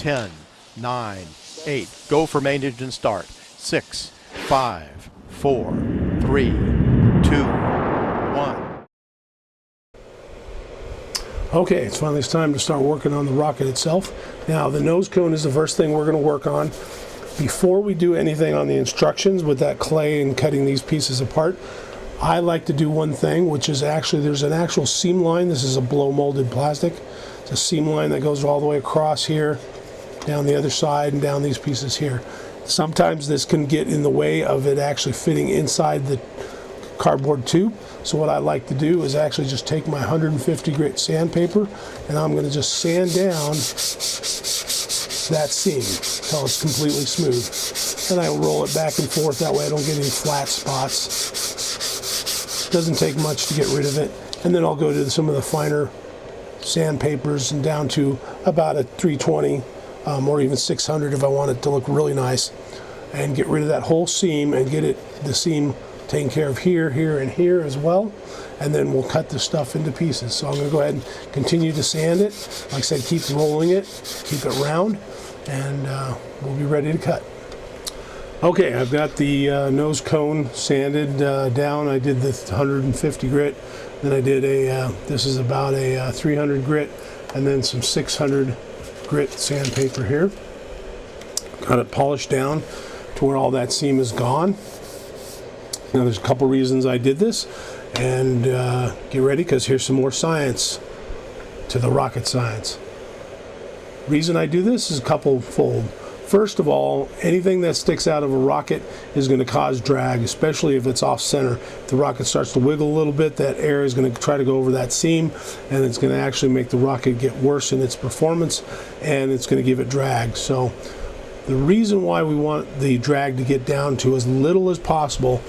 10, 9, 8. Go for main engine start. 6, 5, 4, 3, 2, 1. Okay, it's finally time to start working on the rocket itself. Now, the nose cone is the first thing we're going to work on. Before we do anything on the instructions with that clay and cutting these pieces apart, I like to do one thing, which is actually, there's an actual seam line. This is a blow molded plastic. It's a seam line that goes all the way across here, down the other side, and down these pieces here. Sometimes this can get in the way of it actually fitting inside the cardboard tube. So what I like to do is actually just take my 150 grit sandpaper, and I'm going to just sand down that seam until it's completely smooth. And I roll it back and forth, that way I don't get any flat spots. Doesn't take much to get rid of it. And then I'll go to some of the finer sandpapers and down to about a 320 or even 600 if I want it to look really nice, and get rid of that whole seam and get the seam taken care of here, here, and here as well. And then we'll cut the stuff into pieces. So I'm going to go ahead and continue to sand it. Like I said, keep rolling it, keep it round, and we'll be ready to cut. Okay, I've got the nose cone sanded down. I did the 150 grit, then I did this is about a 300 grit, and then some 600 grit sandpaper here. Got it polished down to where all that seam is gone. Now there's a couple reasons I did this, and get ready, because here's some more science to the rocket science. Reason I do this is a couple fold. First of all, anything that sticks out of a rocket is going to cause drag, especially if it's off center. If the rocket starts to wiggle a little bit, that air is going to try to go over that seam, and it's going to actually make the rocket get worse in its performance, and it's going to give it drag. So the reason why we want the drag to get down to as little as possible,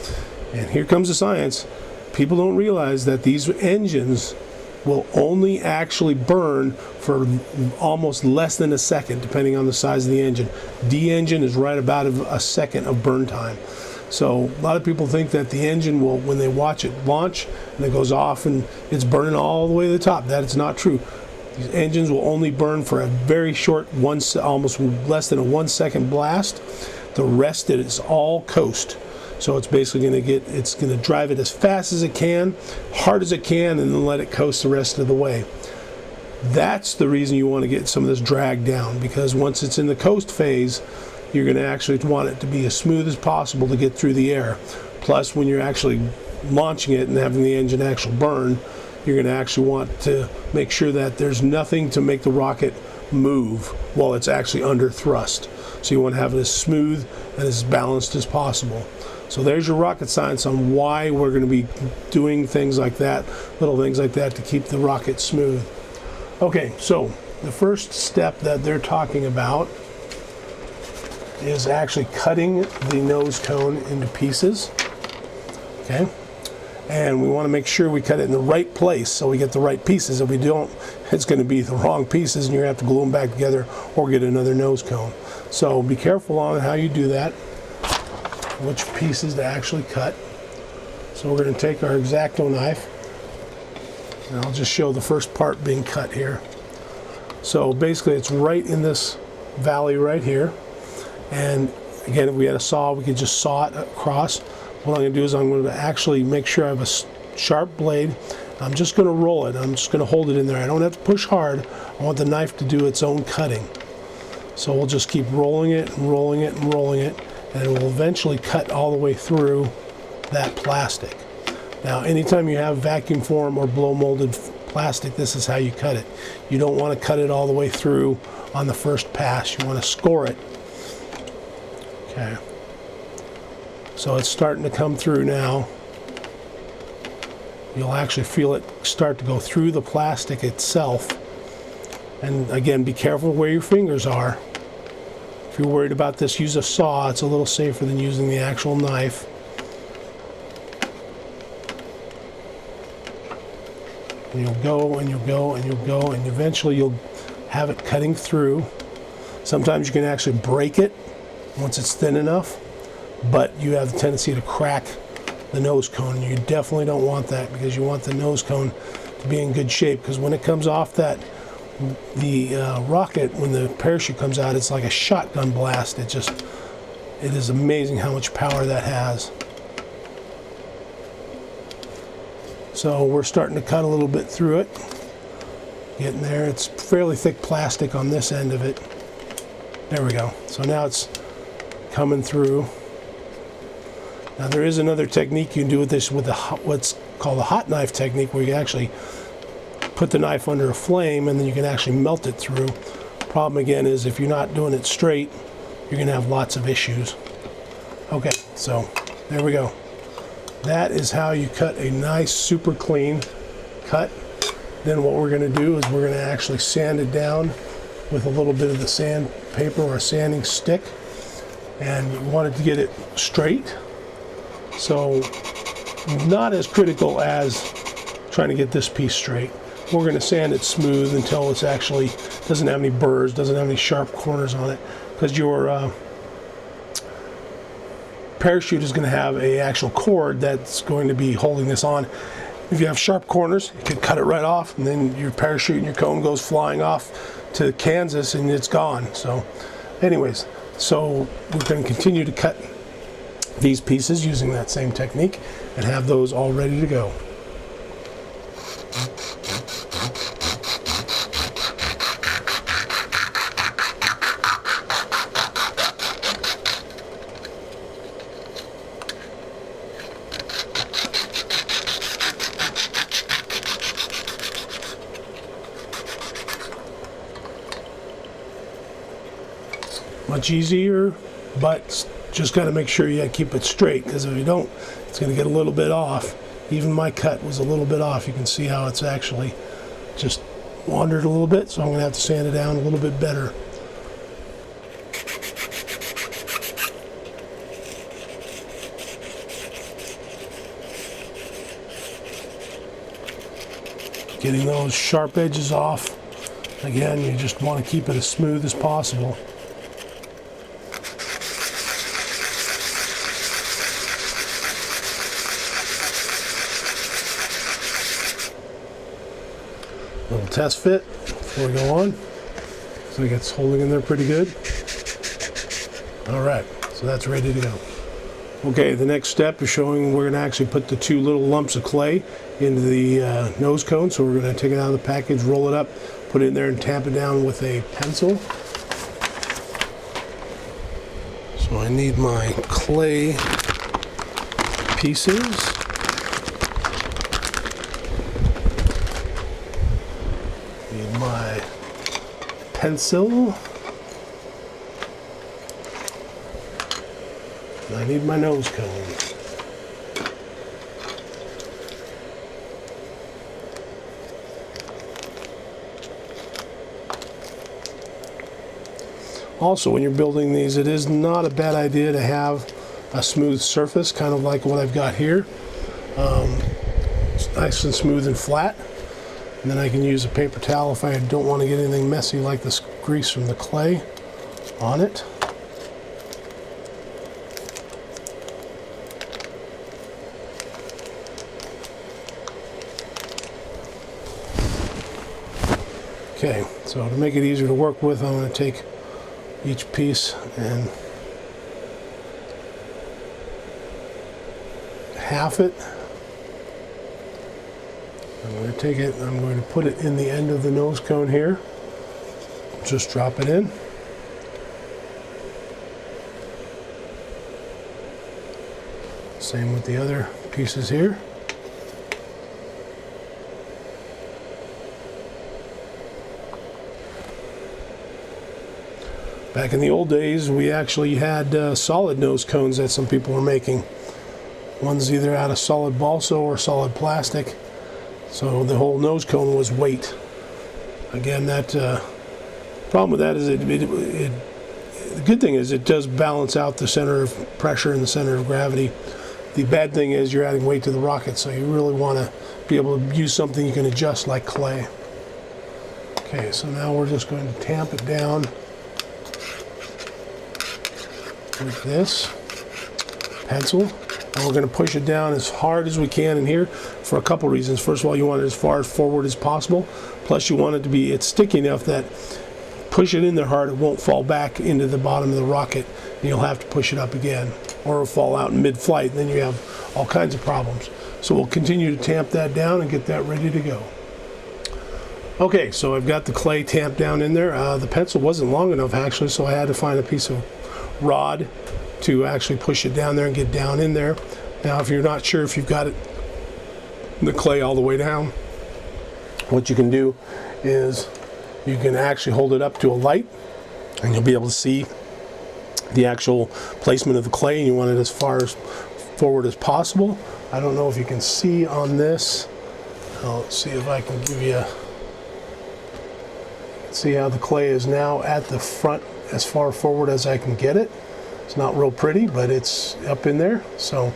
and here comes the science, people don't realize that these engines will only actually burn for almost less than a second, depending on the size of the engine. D engine is right about a second of burn time. So a lot of people think that the engine will, when they watch it launch and it goes off and it's burning all the way to the top. That is not true. These engines will only burn for a very short, almost less than a 1 second blast. The rest of it is all coast. So it's basically it's going to drive it as fast as it can, hard as it can, and then let it coast the rest of the way. That's the reason you want to get some of this drag down, because once it's in the coast phase, you're going to actually want it to be as smooth as possible to get through the air. Plus, when you're actually launching it and having the engine actually burn, you're going to actually want to make sure that there's nothing to make the rocket move while it's actually under thrust. So you want to have it as smooth and as balanced as possible. So there's your rocket science on why we're going to be doing things like that, little things like that, to keep the rocket smooth. Okay, so the first step that they're talking about is actually cutting the nose cone into pieces. Okay, and we want to make sure we cut it in the right place so we get the right pieces. If we don't, it's going to be the wrong pieces and you're going to have to glue them back together or get another nose cone. So be careful on how you do that, which pieces to actually cut. So we're going to take our X-Acto knife, and I'll just show the first part being cut here. So basically it's right in this valley right here, and again, if we had a saw, we could just saw it across. What I'm going to do is I'm going to actually make sure I have a sharp blade. I'm just going to roll it. I'm just going to hold it in there. I don't have to push hard. I want the knife to do its own cutting. So we'll just keep rolling it and rolling it and rolling it, and it will eventually cut all the way through that plastic. Now, anytime you have vacuum form or blow molded plastic, this is how you cut it. You don't want to cut it all the way through on the first pass. You want to score it. Okay. So it's starting to come through now. You'll actually feel it start to go through the plastic itself. And again, be careful where your fingers are. If you're worried about this, use a saw. It's a little safer than using the actual knife. And you'll go and you'll go and you'll go, and eventually you'll have it cutting through. Sometimes you can actually break it once it's thin enough, but you have the tendency to crack the nose cone. You definitely don't want that, because you want the nose cone to be in good shape, because when it comes off that the rocket, when the parachute comes out, it's like a shotgun blast. It is amazing how much power that has. So we're starting to cut a little bit through it. Getting there. It's fairly thick plastic on this end of it. There we go. So now it's coming through. Now there is another technique you can do with this, with what's called the hot knife technique, where you can actually put the knife under a flame and then you can actually melt it through. Problem again is, if you're not doing it straight, you're going to have lots of issues. Okay, so there we go. That is how you cut a nice, super clean cut. Then what we're going to do is we're going to actually sand it down with a little bit of the sandpaper or a sanding stick. And we wanted to get it straight. So not as critical as trying to get this piece straight. We're going to sand it smooth until it's actually doesn't have any burrs, doesn't have any sharp corners on it, because your parachute is going to have an actual cord that's going to be holding this on. If you have sharp corners, you can cut it right off, and then your parachute and your cone goes flying off to Kansas and it's gone. So anyways, so we're going to continue to cut these pieces using that same technique and have those all ready to go. Much easier, but just got to make sure you keep it straight, because if you don't, it's going to get a little bit off. Even my cut was a little bit off. You can see how it's actually just wandered a little bit, so I'm going to have to sand it down a little bit better. Getting those sharp edges off. Again, you just want to keep it as smooth as possible. Little test fit before we go on. So it gets holding in there pretty good. Alright, so that's ready to go. Okay, the next step is showing we're going to actually put the two little lumps of clay into the nose cone. So we're going to take it out of the package, roll it up, put it in there and tamp it down with a pencil. So I need my clay pieces. Need my pencil. And I need my nose cone. Also, when you're building these, it is not a bad idea to have a smooth surface, kind of like what I've got here. It's nice and smooth and flat. And then I can use a paper towel if I don't want to get anything messy like this grease from the clay on it. Okay, so to make it easier to work with, I'm going to take each piece and half it. I'm going to take it, I'm going to put it in the end of the nose cone here. Just drop it in. Same with the other pieces here. Back in the old days, we actually had solid nose cones that some people were making. One's either out of solid balsa or solid plastic. So the whole nose cone was weight. Again, that problem with that is the good thing is it does balance out the center of pressure and the center of gravity. The bad thing is you're adding weight to the rocket, so you really want to be able to use something you can adjust like clay. Okay, so now we're just going to tamp it down with this pencil. And we're going to push it down as hard as we can in here for a couple reasons. First of all, you want it as far forward as possible. Plus you want it to be, it's sticky enough that push it in there hard, it won't fall back into the bottom of the rocket, and you'll have to push it up again, or it'll fall out in mid-flight, and then you have all kinds of problems. So we'll continue to tamp that down and get that ready to go. Okay, so I've got the clay tamped down in there. The pencil wasn't long enough actually, so I had to find a piece of rod to actually push it down there and get down in there. Now if you're not sure if you've got it, the clay all the way down, what you can do is you can actually hold it up to a light and you'll be able to see the actual placement of the clay, and you want it as far as forward as possible. I don't know if you can see on this. Let's see if I can give you a, see how the clay is now at the front as far forward as I can get it. It's not real pretty, but it's up in there. So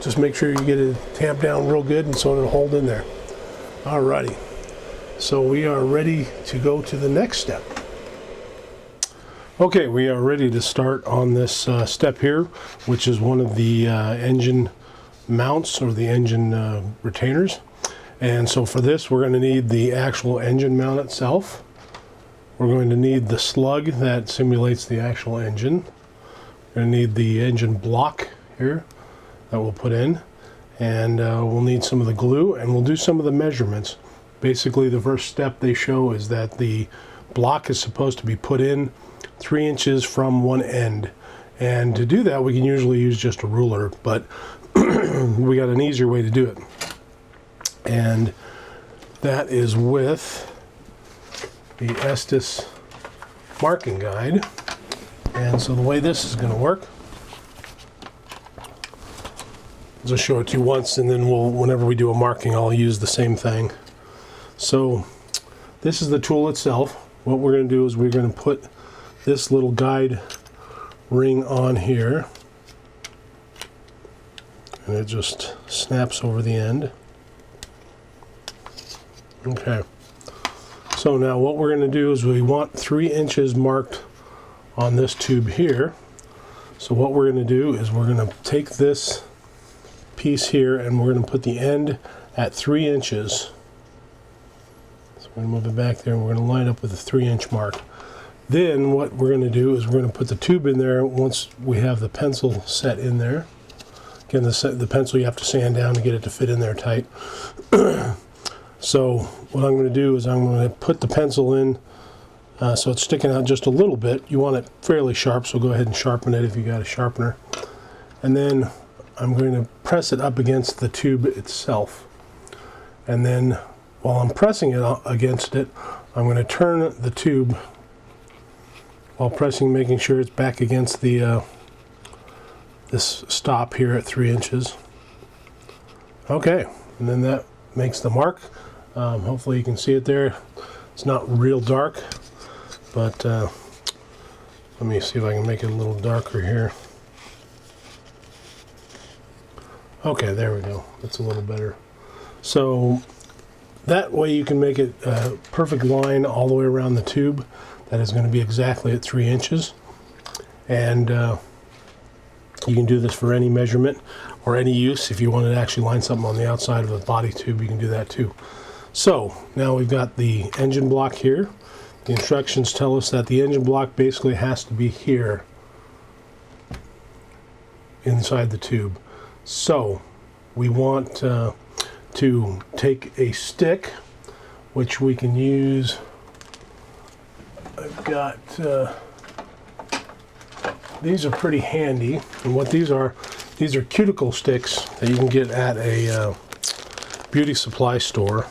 just make sure you get it tamped down real good and so it'll hold in there. Alrighty. So we are ready to go to the next step. Okay, we are ready to start on this step here, which is one of the engine mounts or the engine retainers. And so for this, we're going to need the actual engine mount itself. We're going to need the slug that simulates the actual engine. We're going to need the engine block here that we'll put in. And we'll need some of the glue, and we'll do some of the measurements. Basically, the first step they show is that the block is supposed to be put in 3 inches from one end. And to do that, we can usually use just a ruler, but we got an easier way to do it. And that is with the Estes marking guide. And so the way this is going to work, I'll just show it to you once, and then whenever we do a marking, I'll use the same thing. So this is the tool itself. What we're going to do is we're going to put this little guide ring on here, and it just snaps over the end. Okay, so now what we're going to do is we want 3 inches marked on this tube here. So what we're going to do is we're going to take this piece here and we're going to put the end at 3 inches. So we're going to move it back there and we're going to line up with the 3-inch mark. Then what we're going to do is we're going to put the tube in there once we have the pencil set in there. Again, the pencil you have to sand down to get it to fit in there tight. So what I'm going to do is I'm going to put the pencil in so it's sticking out just a little bit. You want it fairly sharp, so go ahead and sharpen it if you got a sharpener. And then I'm going to press it up against the tube itself. And then while I'm pressing it against it, I'm going to turn the tube while pressing, making sure it's back against the this stop here at 3 inches. Okay, and then that makes the mark. Hopefully you can see it there. It's not real dark, but let me see if I can make it a little darker here. Okay, there we go. That's a little better. So that way you can make it a perfect line all the way around the tube. That is going to be exactly at 3 inches. And you can do this for any measurement or any use. If you want to actually line something on the outside of a body tube, you can do that too. So now we've got the engine block here. The instructions tell us that the engine block basically has to be here inside the tube. So we want to take a stick, which we can use. I've got these are pretty handy, and what these are cuticle sticks that you can get at a beauty supply store.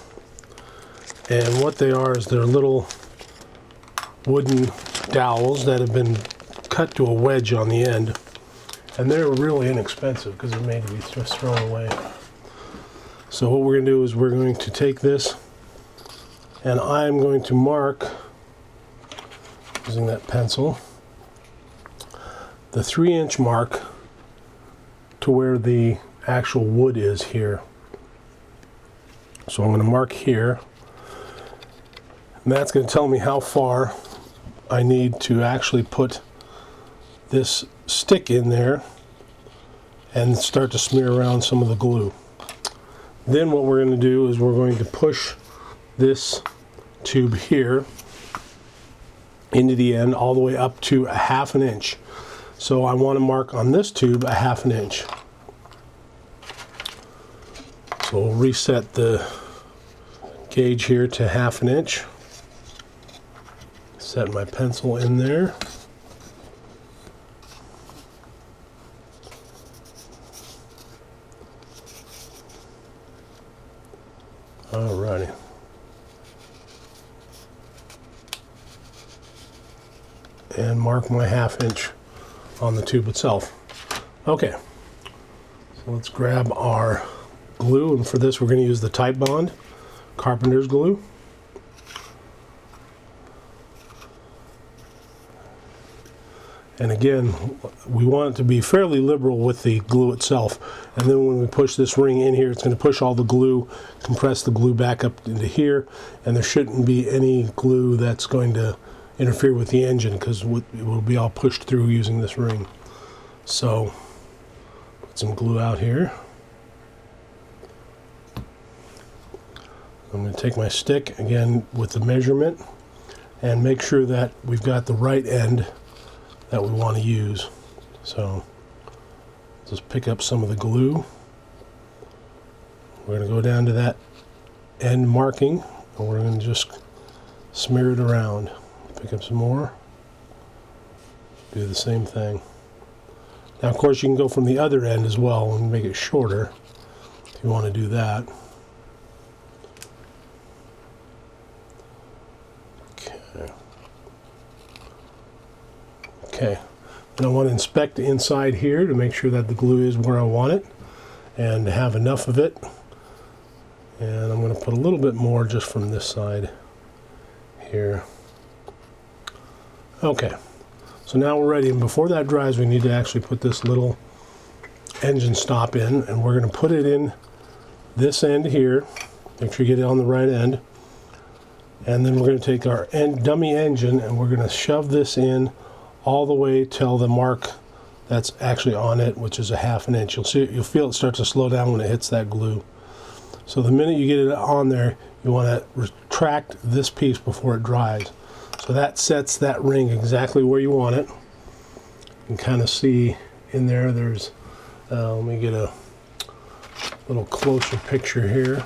And what they are is they're little wooden dowels that have been cut to a wedge on the end, and they're really inexpensive because they're made to be just thrown away. So what we're going to do is we're going to take this, and I'm going to mark, using that pencil, the 3-inch mark to where the actual wood is here. So I'm going to mark here, and that's going to tell me how far I need to actually put this stick in there and start to smear around some of the glue. Then what we're going to do is we're going to push this tube here into the end all the way up to 1/2 inch. So I want to mark on this tube 1/2 inch. So we'll reset the gauge here to 1/2 inch. Set my pencil in there. Alrighty. And mark my 1/2 inch on the tube itself. Okay, so let's grab our glue, and for this we're going to use the Type Bond Carpenter's glue. And again, we want it to be fairly liberal with the glue itself. And then when we push this ring in here, it's going to push all the glue, compress the glue back up into here, and there shouldn't be any glue that's going to interfere with the engine, because it will be all pushed through using this ring. So, put some glue out here. I'm going to take my stick, again with the measurement, and make sure that we've got the right end that we want to use. So just pick up some of the glue. We're going to go down to that end marking, and we're going to just smear it around. Pick up some more. Do the same thing. Now of course you can go from the other end as well and make it shorter if you want to do that. Okay, and I want to inspect the inside here to make sure that the glue is where I want it and have enough of it. And I'm going to put a little bit more just from this side here. Okay, so now we're ready, and before that dries we need to actually put this little engine stop in, and we're going to put it in this end here. Make sure you get it on the right end. And then we're going to take our dummy engine and we're going to shove this in all the way till the mark that's actually on it, which is 1/2 inch. You'll feel it start to slow down when it hits that glue. So the minute you get it on there, you want to retract this piece before it dries. So that sets that ring exactly where you want it. You can kind of see in there, there's, let me get a little closer picture here.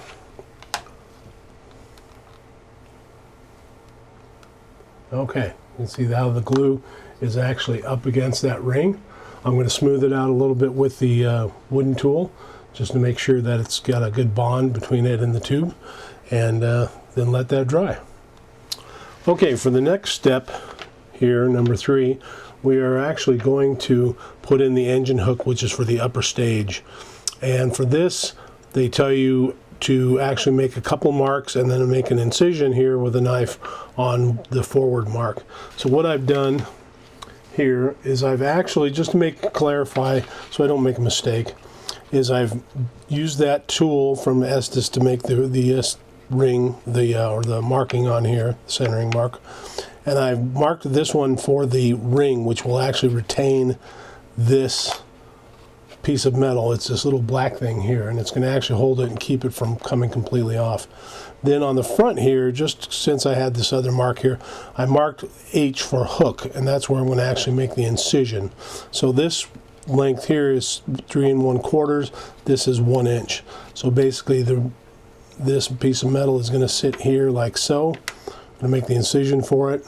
Okay, you can see how the glue is actually up against that ring. I'm going to smooth it out a little bit with the wooden tool, just to make sure that it's got a good bond between it and the tube, and then let that dry. Okay, for the next step here, number 3, we are actually going to put in the engine hook, which is for the upper stage. And for this, they tell you to actually make a couple marks and then make an incision here with a knife on the forward mark. So what I've done here is I've actually, just to clarify so I don't make a mistake, is I've used that tool from Estes to make the ring, or the marking on here, centering mark, and I've marked this one for the ring, which will actually retain this piece of metal. It's this little black thing here, and it's going to actually hold it and keep it from coming completely off. Then on the front here, just since I had this other mark here, I marked H for hook, and that's where I'm going to actually make the incision. So this length here is 3 1/4, this is 1 inch. So basically this piece of metal is going to sit here like so. I'm going to make the incision for it,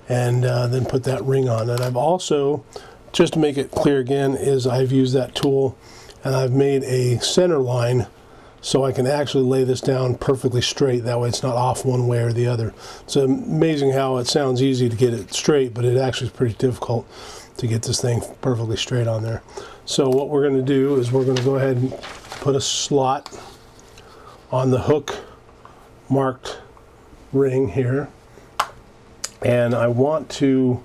and then put that ring on. And I've also, just to make it clear again, is I've used that tool and I've made a center line so I can actually lay this down perfectly straight. That way it's not off one way or the other. It's amazing how it sounds easy to get it straight, but it actually is pretty difficult to get this thing perfectly straight on there. So what we're going to do is we're going to go ahead and put a slot on the hook marked ring here, and I want to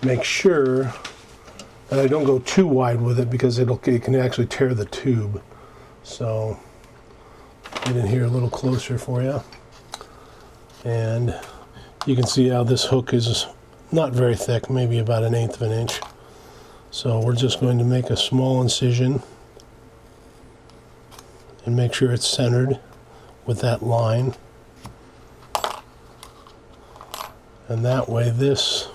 make sure that I don't go too wide with it, because it can actually tear the tube. So get in here a little closer for you, and you can see how this hook is not very thick, maybe about 1/8 of an inch. So we're just going to make a small incision and make sure it's centered with that line. And that way this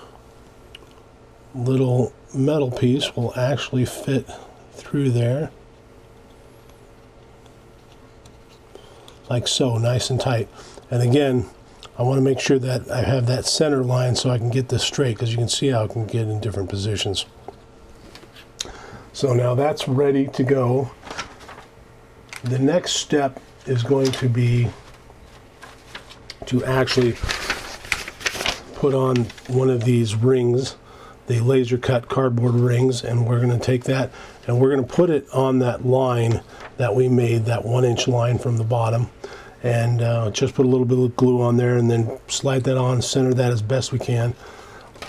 little metal piece will actually fit through there. Like so, nice and tight. And again, I want to make sure that I have that center line so I can get this straight, because you can see how it can get in different positions. So now that's ready to go. The next step is going to be to actually put on one of these rings, the laser cut cardboard rings, and we're going to take that and we're going to put it on that line that we made, that 1-inch line from the bottom, and just put a little bit of glue on there and then slide that on, center that as best we can.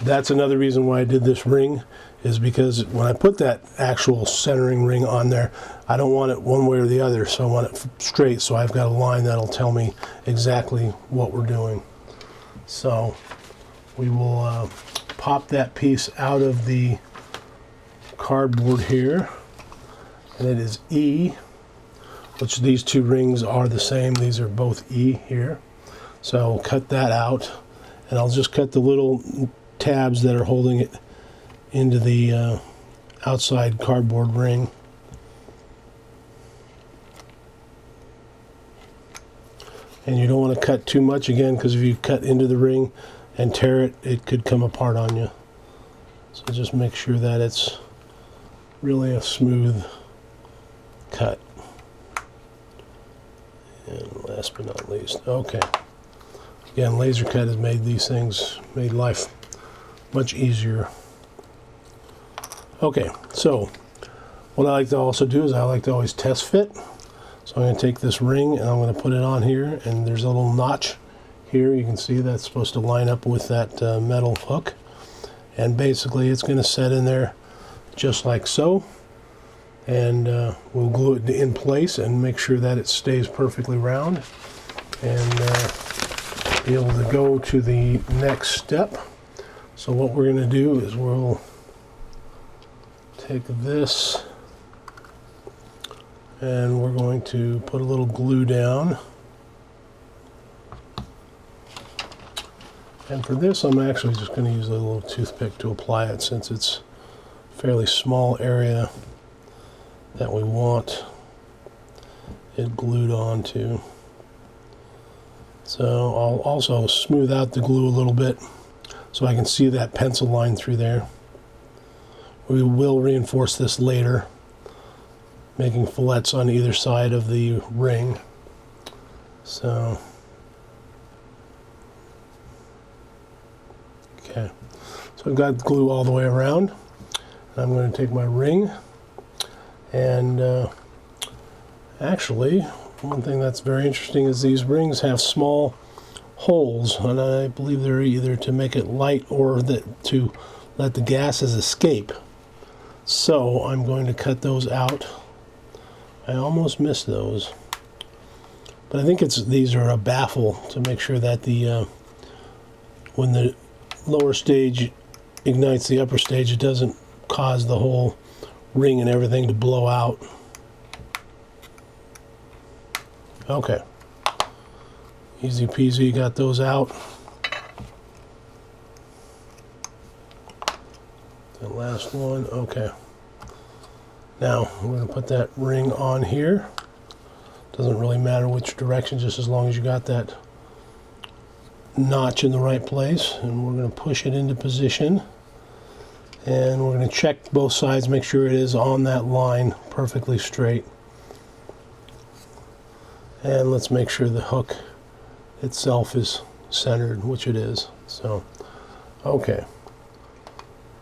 That's another reason why I did this ring, is because when I put that actual centering ring on there, I don't want it one way or the other, so I want it straight, so I've got a line that'll tell me exactly what we're doing. So we will pop that piece out of the cardboard here, and it is E, which these two rings are the same. These are both E here. So I'll cut that out, and I'll just cut the little tabs that are holding it into the outside cardboard ring. And you don't want to cut too much, again, because if you cut into the ring and tear it, it could come apart on you. So just make sure that it's really a smooth cut. And last but not least, okay. Again, laser cut has made these things, made life much easier. Okay, so what I like to also do is I like to always test fit. So I'm going to take this ring and I'm going to put it on here, and there's a little notch here. You can see that's supposed to line up with that metal hook, and basically it's going to set in there just like so, and we'll glue it in place and make sure that it stays perfectly round, and be able to go to the next step. So what we're going to do is we'll take this and we're going to put a little glue down. And for this, I'm actually just going to use a little toothpick to apply it, since it's a fairly small area that we want it glued onto. So I'll also smooth out the glue a little bit so I can see that pencil line through there. We will reinforce this later, making fillets on either side of the ring. So, okay. So I've got glue all the way around. I'm going to take my ring, and actually, one thing that's very interesting is these rings have small holes, and I believe they're either to make it light or to let the gases escape. So I'm going to cut those out. I almost missed those, but I think these are a baffle to make sure that the when the lower stage ignites the upper stage, it doesn't cause the whole ring and everything to blow out. Okay, easy peasy, got those out. The last one, okay. Now we're going to put that ring on here. Doesn't really matter which direction, just as long as you got that notch in the right place. And we're going to push it into position. And we're going to check both sides, make sure it is on that line perfectly straight. And let's make sure the hook itself is centered, which it is. So, okay.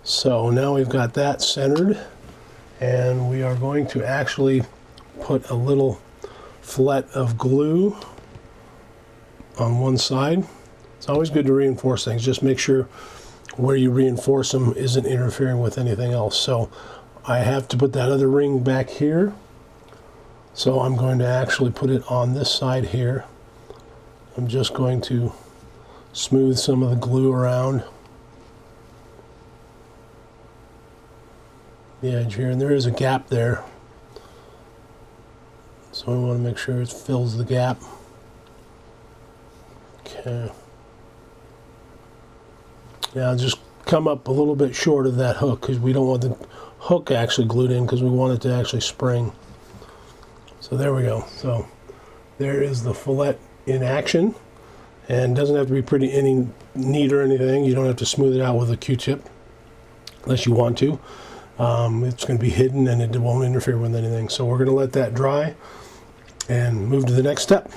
So now we've got that centered, and we are going to actually put a little fillet of glue on one side. It's always good to reinforce things. Just make sure where you reinforce them isn't interfering with anything else. So I have to put that other ring back here. So I'm going to actually put it on this side here. I'm just going to smooth some of the glue around the edge here, and there is a gap there. So we want to make sure it fills the gap. Okay. Now just come up a little bit short of that hook because we don't want the hook actually glued in because we want it to actually spring. So there we go. So there is the fillet in action, and it doesn't have to be pretty any neat or anything. You don't have to smooth it out with a Q-tip unless you want to. It's going to be hidden and it won't interfere with anything. So we're going to let that dry and move to the next step.